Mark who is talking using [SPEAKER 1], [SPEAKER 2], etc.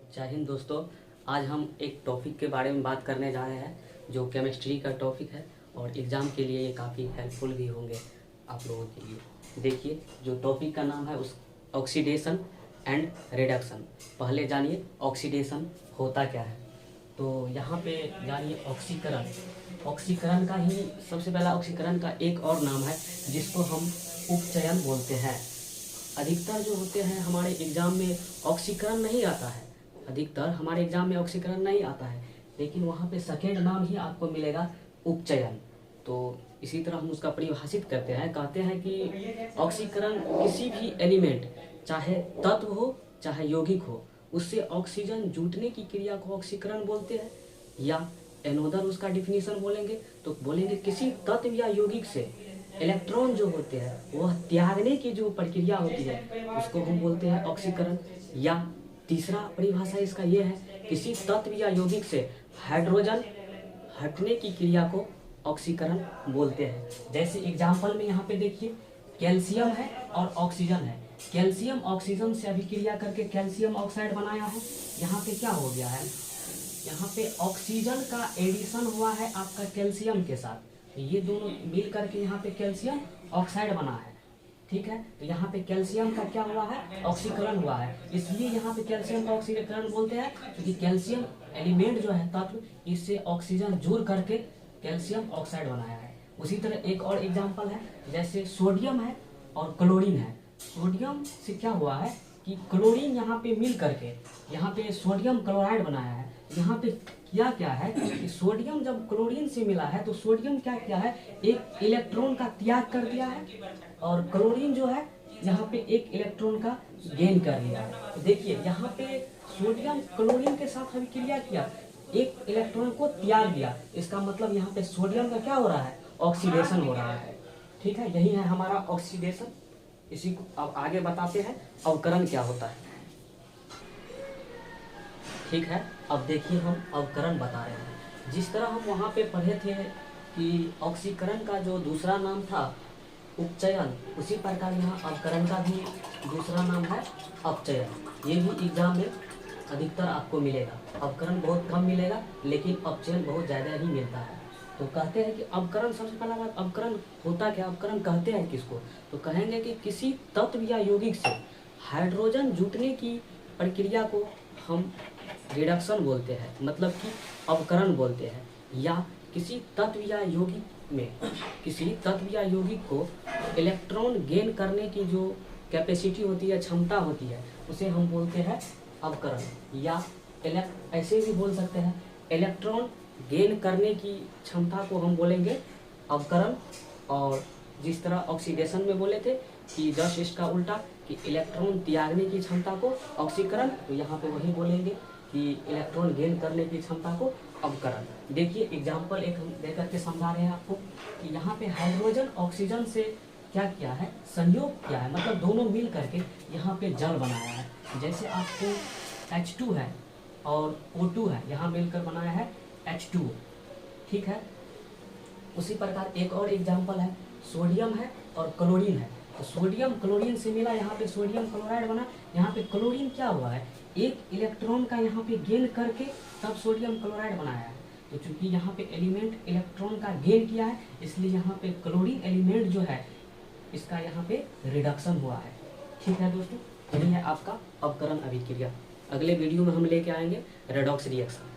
[SPEAKER 1] जय हिंद दोस्तों। आज हम एक टॉपिक के बारे में बात करने जा रहे हैं जो केमिस्ट्री का टॉपिक है और एग्ज़ाम के लिए ये काफ़ी हेल्पफुल भी होंगे आप लोगों के लिए। देखिए, जो टॉपिक का नाम है उस ऑक्सीडेशन एंड रिडक्शन। पहले जानिए ऑक्सीडेशन होता क्या है। तो यहाँ पे जानिए ऑक्सीकरण। ऑक्सीकरण का ही सबसे पहला ऑक्सीकरण का एक और नाम है जिसको हम उपचयन बोलते हैं। अधिकतर जो होते हैं हमारे एग्ज़ाम में ऑक्सीकरण नहीं आता है, अधिकतर हमारे एग्ज़ाम में ऑक्सीकरण नहीं आता है, लेकिन वहाँ पे सेकेंड नाम ही आपको मिलेगा उपचयन। तो इसी तरह हम उसका परिभाषित करते हैं, कहते हैं कि ऑक्सीकरण किसी भी एलिमेंट, चाहे तत्व हो चाहे यौगिक हो, उससे ऑक्सीजन जुटने की क्रिया को ऑक्सीकरण बोलते हैं। या एनोदर उसका डिफिनीशन बोलेंगे तो बोलेंगे किसी तत्व या यौगिक से इलेक्ट्रॉन जो होते हैं वह त्यागने की जो प्रक्रिया होती है उसको हम बोलते हैं ऑक्सीकरण। या तीसरा परिभाषा इसका ये है, किसी तत्व या यौगिक से हाइड्रोजन हटने की क्रिया को ऑक्सीकरण बोलते हैं। जैसे एग्जाम्पल में यहाँ पे देखिए, कैल्शियम है और ऑक्सीजन है। कैल्शियम ऑक्सीजन से अभिक्रिया करके कैल्शियम ऑक्साइड बनाया है। यहाँ पे क्या हो गया है, यहाँ पे ऑक्सीजन का एडिशन हुआ है आपका कैल्शियम के साथ, ये दोनों मिल करके यहाँ पे कैल्शियम ऑक्साइड बना है। ठीक है, तो यहाँ पे कैल्शियम का क्या हुआ है, ऑक्सीकरण हुआ है। इसलिए यहाँ पे कैल्शियम का ऑक्सीकरण बोलते हैं क्योंकि कैल्शियम एलिमेंट जो है तत्व, इससे ऑक्सीजन जोड़ करके कैल्शियम ऑक्साइड बनाया है। उसी तरह एक और एग्जाम्पल है, जैसे सोडियम है और क्लोरीन है। सोडियम से क्या हुआ है कि क्लोरीन यहाँ पे मिल करके यहाँ पे सोडियम क्लोराइड बनाया है। यहाँ पे किया क्या है कि सोडियम जब क्लोरीन से मिला है तो सोडियम क्या किया है, एक इलेक्ट्रॉन का त्याग कर दिया है और क्लोरीन जो है यहाँ पे एक इलेक्ट्रॉन का गेन कर लिया है। तो देखिए यहाँ पे सोडियम क्लोरीन के साथ अभिक्रिया किया, एक इलेक्ट्रॉन को त्याग दिया, इसका मतलब यहाँ पे सोडियम का क्या हो रहा है, ऑक्सीडेशन हो रहा है। ठीक है, यही है हमारा ऑक्सीडेशन। इसी को अब आगे बताते हैं अवकरण क्या होता है। ठीक है, अब देखिए हम अवकरण बता रहे हैं। जिस तरह हम वहाँ पे पढ़े थे कि ऑक्सीकरण का जो दूसरा नाम था उपचयन, उसी प्रकार यहाँ अवकरण का भी दूसरा नाम है अपचयन। ये भी एग्जाम में अधिकतर आपको मिलेगा। अवकरण बहुत कम मिलेगा लेकिन अपचयन बहुत ज़्यादा ही मिलता है। तो कहते हैं कि अवकरण, सबसे पहला बात, अवकरण होता क्या, अवकरण कहते हैं किसको, तो कहेंगे कि किसी तत्व या यौगिक से हाइड्रोजन जुटने की प्रक्रिया को हम रिडक्शन बोलते हैं, मतलब कि अवकरण बोलते हैं। या किसी तत्व या यौगिक में, किसी तत्व या यौगिक को इलेक्ट्रॉन गेन करने की जो कैपेसिटी होती है, क्षमता होती है, उसे हम बोलते हैं अवकरण। या ऐसे भी बोल सकते हैं, इलेक्ट्रॉन गेन करने की क्षमता को हम बोलेंगे अवकरण। और जिस तरह ऑक्सीडेशन में बोले थे कि जस्ट इसका उल्टा कि इलेक्ट्रॉन त्यागने की क्षमता को ऑक्सीकरण, तो यहाँ पे वही बोलेंगे कि इलेक्ट्रॉन गेन करने की क्षमता को अवकरण। देखिए एग्जाम्पल एक हम दे करके समझा रहे हैं आपको कि यहाँ पे हाइड्रोजन ऑक्सीजन से क्या किया है, संयोग किया है, मतलब दोनों मिल करके यहाँ पे जल बनाया है। जैसे आपको H2 है और O2 है, यहाँ मिलकर बनाया है H2। ठीक है, उसी प्रकार एक और एग्जाम्पल है, सोडियम है और क्लोरीन है। तो सोडियम क्लोरीन से मिला, यहाँ पे सोडियम क्लोराइड बना। यहाँ पे क्लोरीन क्या हुआ है, एक इलेक्ट्रॉन का यहाँ पे गेन करके तब सोडियम क्लोराइड बनाया है। तो चूंकि यहाँ पे एलिमेंट इलेक्ट्रॉन का गेन किया है, इसलिए यहाँ पे क्लोरीन एलिमेंट जो है इसका यहाँ पे रिडक्शन हुआ है। ठीक है दोस्तों, यही है आपका अवकरण अभिक्रिया। अगले वीडियो में हम लेके आएंगे रेडॉक्स रिएक्शन।